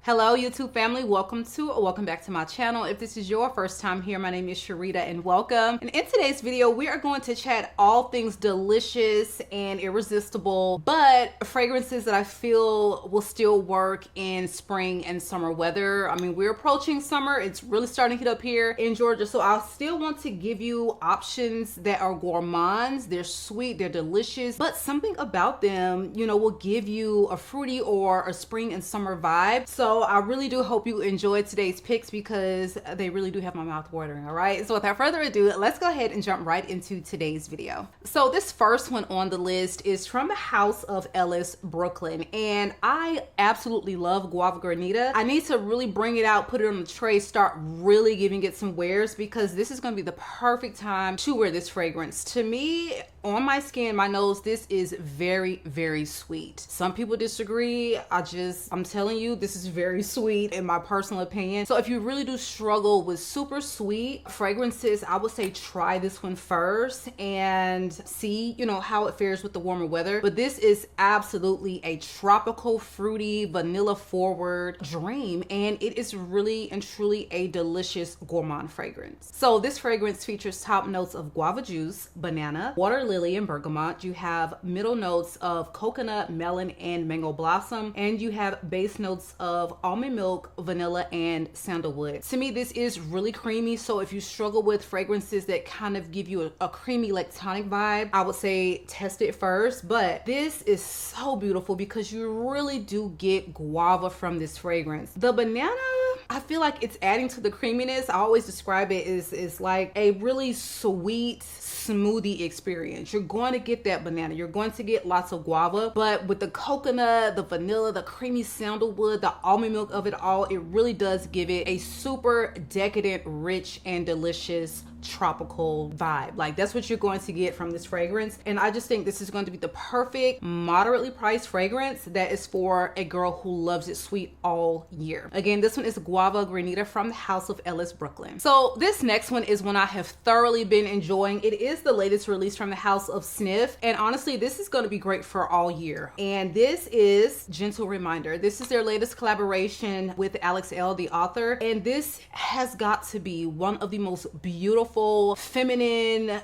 Hello YouTube family, welcome back to my channel. If this is your first time here, my name is Sharita and welcome. And in today's video, we are going to chat all things delicious and irresistible, but fragrances that I feel will still work in spring and summer weather. I mean, we're approaching summer. It's really starting to heat up here in Georgia. So I still want to give you options that are gourmands. They're sweet, they're delicious, but something about them, you know, will give you a fruity or a spring and summer vibe. So I really do hope you enjoyed today's picks because they really do have my mouth watering, all right? So without further ado, let's go ahead and jump right into today's video. So this first one on the list is from the house of Ellis, Brooklyn, and I absolutely love Guava Granita. I need to really bring it out, put it on the tray, start really giving it some wears because this is going to be the perfect time to wear this fragrance. To me, on my skin, my nose, this is very, very sweet. Some people disagree. I'm telling you, this is very sweet in my personal opinion. So if you really do struggle with super sweet fragrances, I would say try this one first and see, you know, how it fares with the warmer weather. But this is absolutely a tropical, fruity, vanilla forward dream. And it is really and truly a delicious gourmand fragrance. So this fragrance features top notes of guava juice, banana, water lily, and bergamot. You have middle notes of coconut, melon, and mango blossom. And you have base notes of almond milk, vanilla, and sandalwood. To me, this is really creamy. So if you struggle with fragrances that kind of give you a creamy like tonic vibe, I would say test it first. But this is so beautiful because you really do get guava from this fragrance. The banana, I feel like it's adding to the creaminess. I always describe it as like a really sweet smoothie experience. You're going to get that banana, you're going to get lots of guava, but with the coconut, the vanilla, the creamy sandalwood, the almond milk of it all, it really does give it a super decadent, rich, and delicious tropical vibe. Like that's what you're going to get from this fragrance. And I just think this is going to be the perfect moderately priced fragrance that is for a girl who loves it sweet all year. Again, this one is Guava Granita from the house of Ellis, Brooklyn. So this next one is one I have thoroughly been enjoying. It is the latest release from the house of Sniff, and honestly this is going to be great for all year. And this is Gentle Reminder. This is their latest collaboration with Alex L, the author, and this has got to be one of the most beautiful, feminine,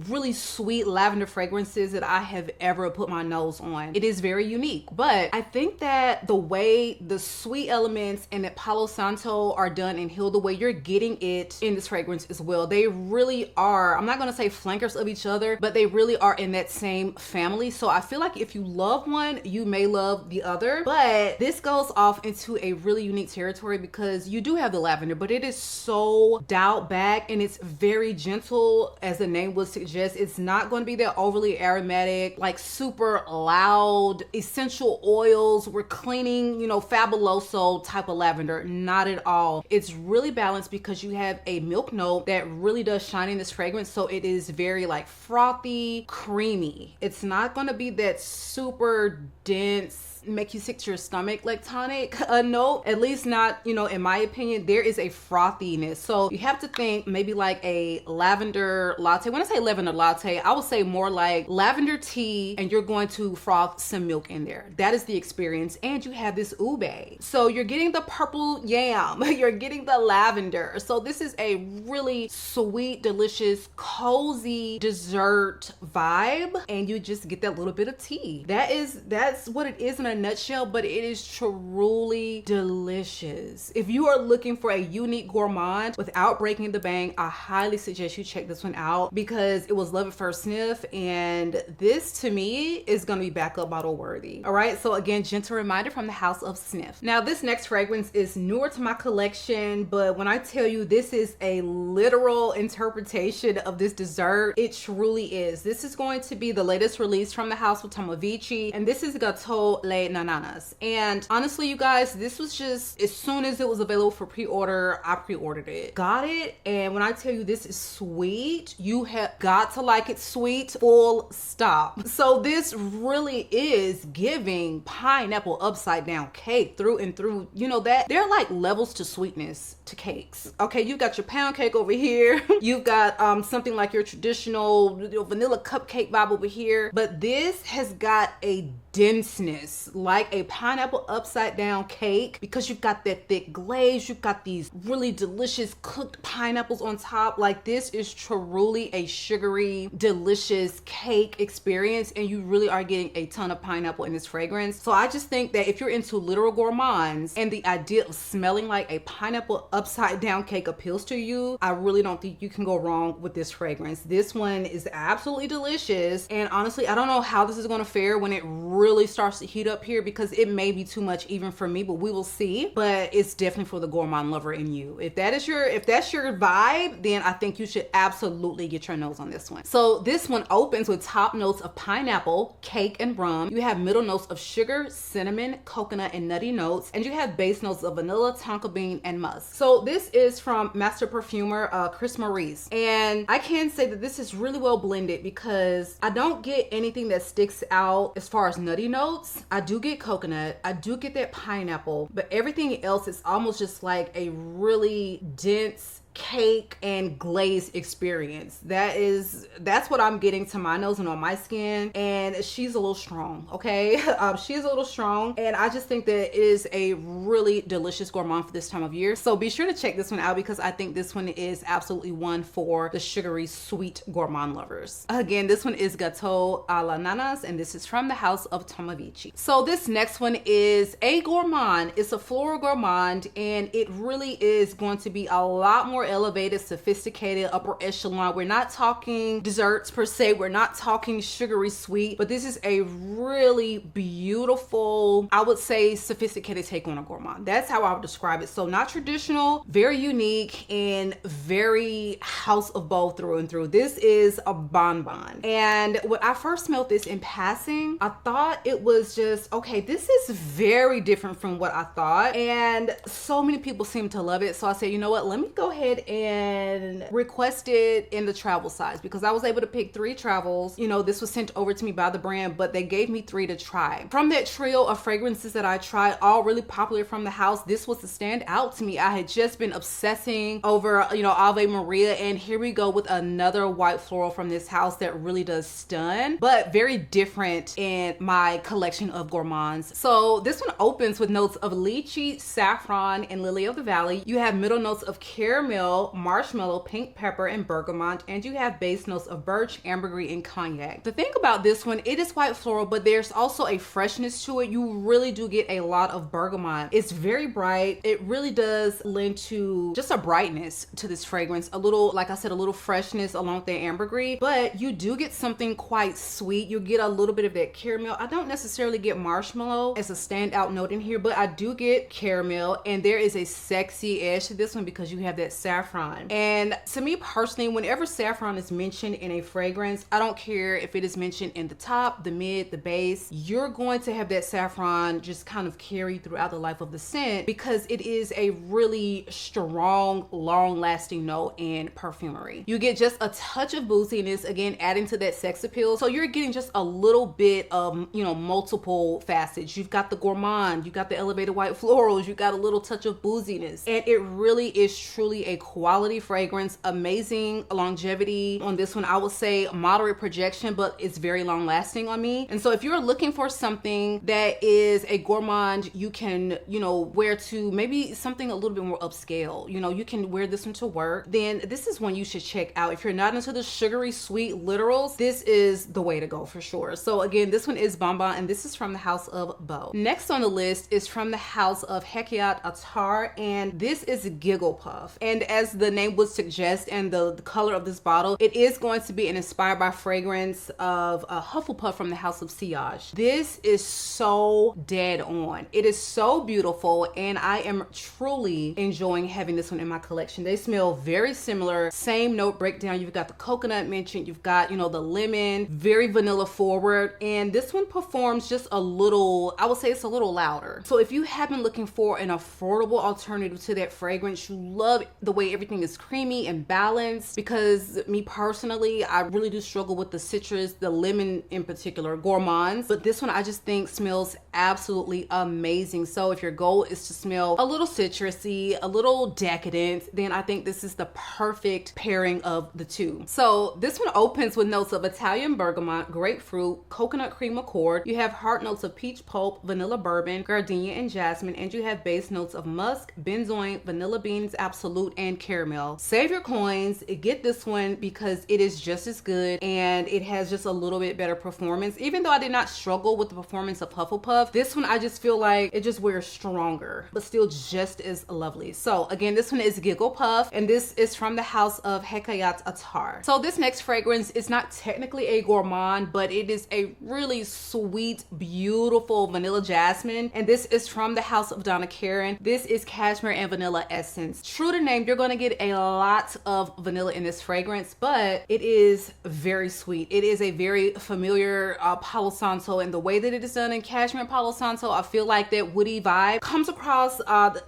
really sweet lavender fragrances that I have ever put my nose on. It is very unique, but I think that the way the sweet elements and the Palo Santo are done in Hill, the way you're getting it in this fragrance as well, they really are, I'm not gonna say flankers of each other, but they really are in that same family. So I feel like if you love one, you may love the other, but this goes off into a really unique territory because you do have the lavender, but it is so dialed back and it's very gentle, as the name would suggest. It's not going to be that overly aromatic, like super loud essential oils. We're cleaning, you know, fabuloso type of lavender. Not at all. It's really balanced because you have a milk note that really does shine in this fragrance. So it is very like frothy, creamy. It's not going to be that super dense, make you sick to your stomach like tonic note, at least not, you know, in my opinion. There is a frothiness, so you have to think maybe like a lavender latte. When I say lavender latte, I would say more like lavender tea, and you're going to froth some milk in there. That is the experience. And you have this ube, so you're getting the purple yam, you're getting the lavender. So this is a really sweet, delicious, cozy dessert vibe, and you just get that little bit of tea. That's what it is in a nutshell, but it is truly delicious. If you are looking for a unique gourmand without breaking the bank, I highly suggest you check this one out because it was love at first sniff, and this to me is gonna be backup bottle worthy. All right, so again, Gentle Reminder from the house of Sniff. Now this next fragrance is newer to my collection, but when I tell you this is a literal interpretation of this dessert, it truly is. This is going to be the latest release from the house of Tomovici, and this is GATEAU LÁNANAS. And honestly, you guys, this was just, as soon as it was available for pre-order, I pre-ordered it, got it, and when I tell you this is sweet, you have got to like it sweet, full stop. So this really is giving pineapple upside down cake through and through. You know that there are like levels to sweetness to cakes. Okay, you got your pound cake over here, you've got something like your traditional vanilla cupcake vibe over here, but this has got a denseness, like a pineapple upside down cake, because you've got that thick glaze, you've got these really delicious cooked pineapples on top. Like, this is truly a sugary, delicious cake experience, and you really are getting a ton of pineapple in this fragrance. So I just think that if you're into literal gourmands and the idea of smelling like a pineapple upside down cake appeals to you, I really don't think you can go wrong with this fragrance. This one is absolutely delicious, and honestly, I don't know how this is going to fare when it really starts to heat up here, because it may be too much even for me, but we will see. But it's definitely for the gourmand lover in you. If that's your vibe, then I think you should absolutely get your nose on this one. So this one opens with top notes of pineapple, cake, and rum. You have middle notes of sugar, cinnamon, coconut, and nutty notes, and you have base notes of vanilla, tonka bean, and musk. So this is from master perfumer Chris Maurice, and I can say that this is really well blended, because I don't get anything that sticks out as far as nutty notes. I do get coconut, I do get that pineapple, but everything else is almost just like a really dense cake and glaze experience. That's what I'm getting to my nose and on my skin, and she's a little strong, okay? She's a little strong, and I just think that it is a really delicious gourmand for this time of year. So be sure to check this one out, because I think this one is absolutely one for the sugary sweet gourmand lovers. Again, this one is GATEAU LÁNANAS, and this is from the house of Tomovici. So this next one is a gourmand. It's a floral gourmand, and it really is going to be a lot more elevated, sophisticated, upper echelon. We're not talking desserts per se, we're not talking sugary sweet, but this is a really beautiful, I would say, sophisticated take on a gourmand. That's how I would describe it. So not traditional, very unique, and very house of Beau through and through. This is a bonbon, and when I first smelled this in passing, I thought it was just, okay, this is very different from what I thought, and so many people seem to love it. So I said, you know what, let me go ahead and request it in the travel size, because I was able to pick 3 travels. You know, this was sent over to me by the brand, but they gave me 3 to try. From that trio of fragrances that I tried, all really popular from the house, this was the stand out to me. I had just been obsessing over, you know, Ave Maria, and here we go with another white floral from this house that really does stun, but very different in my collection of gourmands. So this one opens with notes of lychee, saffron, and lily of the valley. You have middle notes of caramel, marshmallow, pink pepper, and bergamot, and you have base notes of birch, ambergris, and cognac. The thing about this one, it is white floral, but there's also a freshness to it. You really do get a lot of bergamot. It's very bright. It really does lend to just a brightness to this fragrance. A little, like I said, a little freshness along with the ambergris, but you do get something quite sweet. You get a little bit of that caramel. I don't necessarily get marshmallow as a standout note in here, but I do get caramel, and there is a sexy edge to this one because you have that saffron. And to me personally, whenever saffron is mentioned in a fragrance, I don't care if it is mentioned in the top, the mid, the base, you're going to have that saffron just kind of carry throughout the life of the scent, because it is a really strong, long-lasting note in perfumery. You get just a touch of booziness, again, adding to that sex appeal. So you're getting just a little bit of, you know, multiple facets. You've got the gourmand, you got the elevated white florals, you got a little touch of booziness, and it really is truly a quality fragrance. Amazing longevity on this one. I would say moderate projection, but it's very long lasting on me. And so if you're looking for something that is a gourmand, you can, you know, wear to maybe something a little bit more upscale, you know, you can wear this one to work, then this is one you should check out. If you're not into the sugary sweet literals, this is the way to go for sure. So again, this one is BOMBÓN, and this is from the house of Beau. Next on the list is from the house of Hekayat Attar, and this is Gigglepuff. And as the name would suggest, and the color of this bottle, it is going to be an inspired by fragrance of a Hufflepuff from the house of Siage. This is so dead on. It is so beautiful, and I am truly enjoying having this one in my collection. They smell very similar, same note breakdown. You've got the coconut mentioned, you've got, you know, the lemon, very vanilla forward, and this one performs just a little, I would say it's a little louder. So if you have been looking for an affordable alternative to that fragrance, you love the way everything is creamy and balanced, because me personally, I really do struggle with the citrus, the lemon in particular, gourmands, but this one I just think smells absolutely amazing. So if your goal is to smell a little citrusy, a little decadent, then I think this is the perfect pairing of the two. So this one opens with notes of Italian bergamot, grapefruit, coconut cream accord. You have heart notes of peach pulp, vanilla bourbon, gardenia, and jasmine, and you have base notes of musk, benzoin, vanilla beans, absolute, and caramel. Save your coins, get this one because it is just as good and it has just a little bit better performance. Even though I did not struggle with the performance of Hufflepuff, this one I just feel like it just wears stronger, but still just as lovely. So again, this one is Gigglepuff, and this is from the house of Hekayat Attar. So this next fragrance is not technically a gourmand, but it is a really sweet, beautiful vanilla jasmine, and this is from the house of Donna Karan. This is cashmere and vanilla essence. True to name, you're going to get a lot of vanilla in this fragrance, but it is very sweet. It is a very familiar Palo Santo, and the way that it is done in cashmere and Palo Santo, I feel like that woody vibe comes across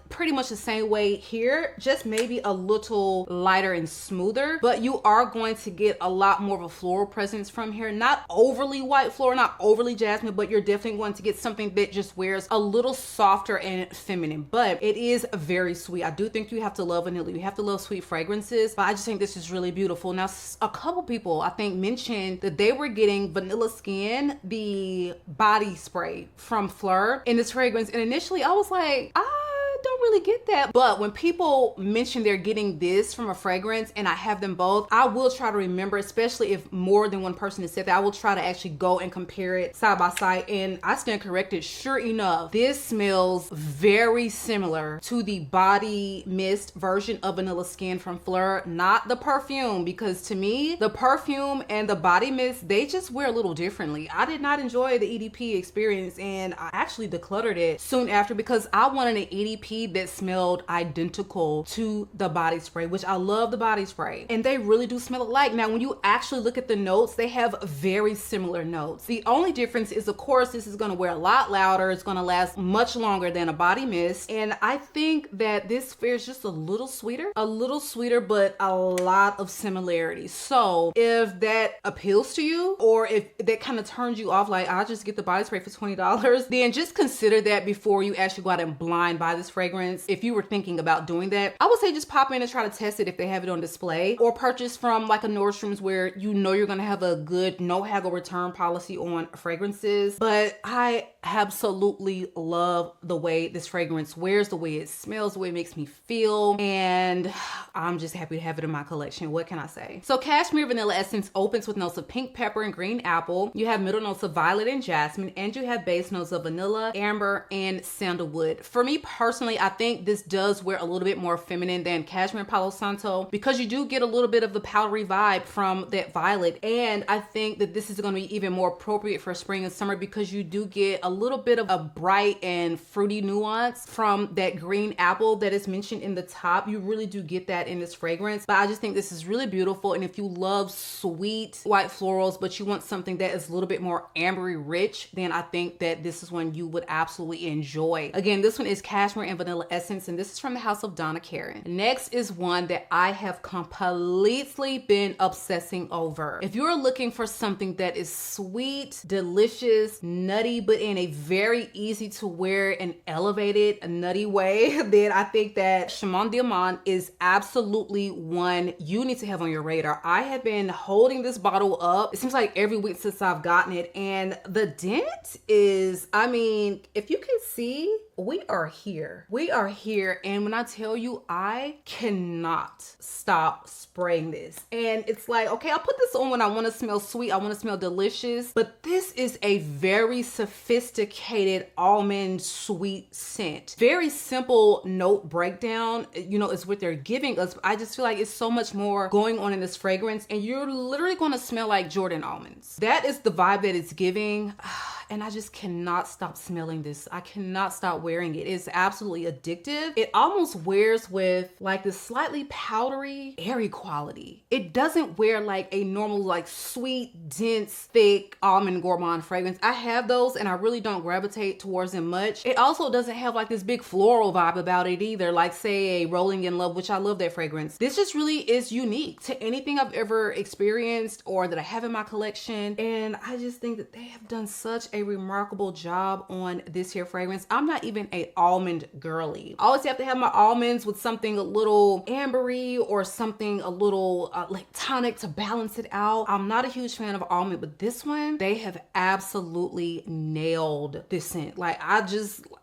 pretty much the same way here, just maybe a little lighter and smoother, but you are going to get a lot more of a floral presence from here. Not overly white floral, not overly jasmine, but you're definitely going to get something that just wears a little softer and feminine, but it is very sweet. I do think you have to love vanilla. You have to love sweet fragrances, but I just think this is really beautiful. Now, a couple people I think mentioned that they were getting Vanilla Skin, the body spray from Fleur, in this fragrance, and initially I was like, I don't really get that. But when people mention they're getting this from a fragrance and I have them both, I will try to remember, especially if more than one person has said that, I will try to actually go and compare it side by side, and I stand corrected. Sure enough, this smells very similar to the body mist version of Vanilla Skin from Fleur, not the perfume, because to me, the perfume and the body mist, they just wear a little differently. I did not enjoy the EDP experience, and I actually decluttered it soon after because I wanted an EDP that smelled identical to the body spray, which I love the body spray, and they really do smell alike. Now, when you actually look at the notes, they have very similar notes. The only difference is, of course, this is going to wear a lot louder. It's going to last much longer than a body mist, and I think that this fares just a little sweeter, but a lot of similarities. So if that appeals to you, or if that kind of turns you off, like I'll just get the body spray for $20, then just consider that before you actually go out and blind buy this fragrance. If you were thinking about doing that, I would say just pop in and try to test it if they have it on display, or purchase from like a Nordstrom's where you know you're gonna have a good no haggle return policy on fragrances. But I absolutely love the way this fragrance wears, the way it smells, the way it makes me feel, and I'm just happy to have it in my collection. What can I say? So Cashmere Vanilla Essence opens with notes of pink pepper and green apple. You have middle notes of violet and jasmine, and you have base notes of vanilla, amber, and sandalwood. For me personally, I think this does wear a little bit more feminine than Cashmere and Palo Santo, because you do get a little bit of the powdery vibe from that violet, and I think that this is going to be even more appropriate for spring and summer because you do get a little bit of a bright and fruity nuance from that green apple that is mentioned in the top. You really do get that in this fragrance, but I just think this is really beautiful. And if you love sweet white florals, but you want something that is a little bit more ambery rich, then I think that this is one you would absolutely enjoy. Again, this one is Cashmere and Vanilla Essence, and this is from the house of Donna Karan. Next is one that I have completely been obsessing over. If you're looking for something that is sweet, delicious, nutty, but in a very easy to wear and elevated, nutty way, then I think that Shiman Diaman is absolutely one you need to have on your radar. I have been holding this bottle up, it seems like every week since I've gotten it, and the dent is, I mean, if you can see, we are here. We are here, and when I tell you, I cannot stop spraying this. And it's like, okay, I'll put this on when I want to smell sweet, I want to smell delicious, but this is a very sophisticated almond sweet scent. Very simple note breakdown, you know, is what they're giving us. I just feel like it's so much more going on in this fragrance, and you're literally going to smell like Jordan almonds. That is the vibe that it's giving. and I just cannot stop smelling this. I cannot stop wearing it. It's absolutely addictive. It almost wears with like this slightly powdery, airy quality. It doesn't wear like a normal, like sweet, dense, thick almond gourmand fragrance. I have those and I really don't gravitate towards them much. It also doesn't have like this big floral vibe about it either, like say a Rolling in Love, which I love that fragrance. This just really is unique to anything I've ever experienced or that I have in my collection. And I just think that they have done such a remarkable job on this here fragrance. I'm not even a almond girly. I always have to have my almonds with something a little ambery or something a little like tonic to balance it out. I'm not a huge fan of almond, but this one, they have absolutely nailed this scent. Like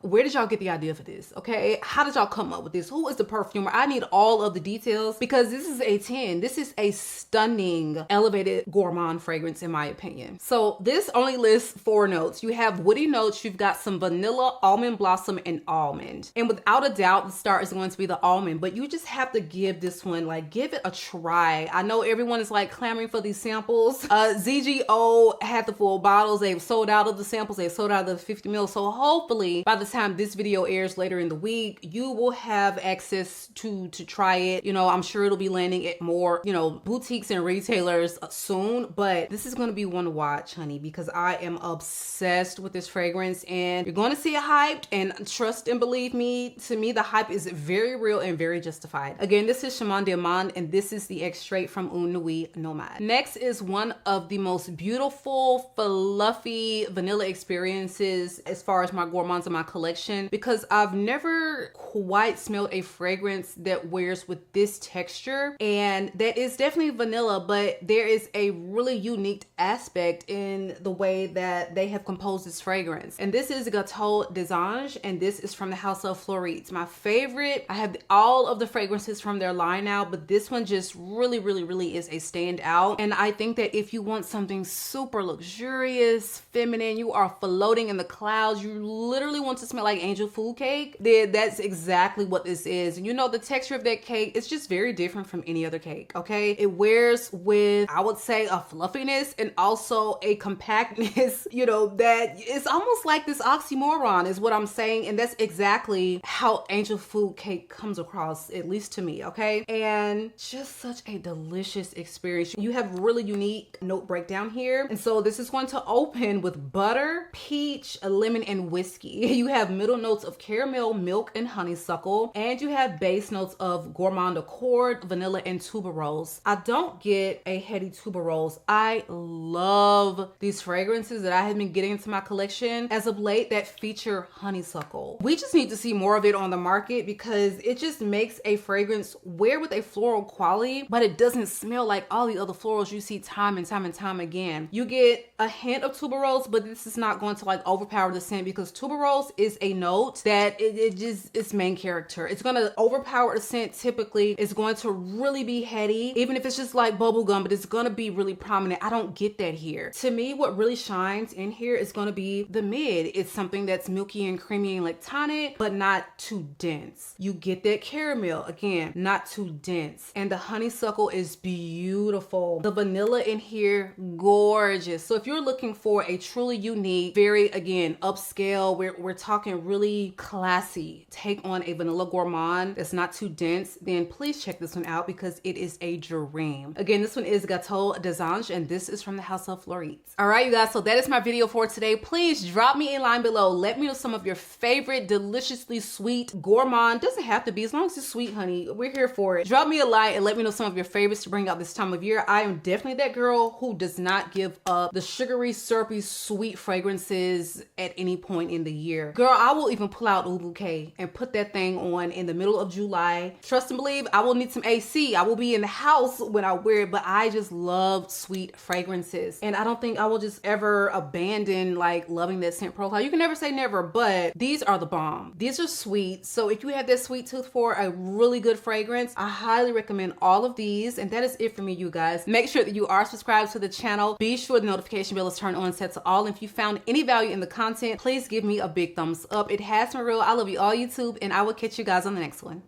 where did y'all get the idea for this? Okay, how did y'all come up with this? Who is the perfumer? I need all of the details because this is a 10. This is a stunning elevated gourmand fragrance in my opinion. So this only lists 4 notes. You have woody notes, you've got some vanilla, almond blossom, and almond. And without a doubt, the star is going to be the almond, but you just have to give this one, like, give it a try. I know everyone is like clamoring for these samples. ZGO had the full bottles. They've sold out of the samples. They've sold out of the 50 ml. So hopefully by the time this video airs later in the week, you will have access to try it. You know, I'm sure it'll be landing at more, you know, boutiques and retailers soon, but this is going to be one to watch, honey, because I am obsessed with this fragrance and you're going to see it hyped, and trust and believe me, to me, the hype is very real and very justified. Again, this is Shiman Diaman and this is the extrait from Une Nuit Nomade. Next is one of the most beautiful, fluffy vanilla experiences as far as my gourmands in my collection, because I've never quite smelled a fragrance that wears with this texture, and that is definitely vanilla, but there is a really unique aspect in the way that they have composed this fragrance. And this is GATEAU des Anges, and this is from the house of Florit. My favorite. I have all of the fragrances from their line now, but this one just really is a standout. And I think that if you want something super luxurious, feminine, you are floating in the clouds, you literally want to smell like angel food cake, then that's exactly what this is. And you know, the texture of that cake, it's just very different from any other cake, okay? It wears with, I would say, a fluffiness and also a compactness, you know, that it's almost like this oxymoron is what I'm saying. And that's exactly how angel food cake comes across, at least to me, okay? And just such a delicious experience. You have really unique note breakdown here. And so this is going to open with butter, peach, lemon, and whiskey. You have middle notes of caramel, milk, and honeysuckle. And you have base notes of gourmand accord, vanilla, and tuberose. I don't get a heady tuberose. I love these fragrances that I have been getting into my collection as of late that feature honeysuckle. We just need to see more of it on the market because it just makes a fragrance wear with a floral quality, but it doesn't smell like all the other florals you see time and time again. You get a hint of tuberose, but this is not going to like overpower the scent because tuberose is a note that it's main character. It's going to overpower the scent typically. It's going to really be heady, even if it's just like bubble gum, but it's going to be really prominent. I don't get that here. To me, what really shines in here is going to be the mid. It's something that's milky and creamy and lactonic, but not too dense. You get that caramel, again, not too dense. And the honeysuckle is beautiful. The vanilla in here, gorgeous. So if you're looking for a truly unique, very, again, upscale, we're talking really classy take on a vanilla gourmand that's not too dense, then please check this one out because it is a dream. Again, this one is GATEAU des Anges, and this is from the house of Florit. All right, you guys, so that is my video for today. Please drop me a line below. Let me know some of your favorite deliciously sweet gourmand. Doesn't have to be, as long as it's sweet, honey. We're here for it. Drop me a line and let me know some of your favorites to bring out this time of year. I am definitely that girl who does not give up the sugary, syrupy, sweet fragrances at any point in the year. Girl, I will even pull out a bouquet and put that thing on in the middle of July. Trust and believe, I will need some AC. I will be in the house when I wear it, but I just love sweet fragrances. And I don't think I will just ever abandon like loving that scent profile. You can never say never, but these are the bomb. These are sweet. So if you have that sweet tooth for a really good fragrance, I highly recommend all of these. And that is it for me, you guys. Make sure that you are subscribed to the channel. Be sure the notification bell is turned on, set to all. And if you found any value in the content, please give me a big thumbs up. It has been real. I love you all, YouTube, and I will catch you guys on the next one.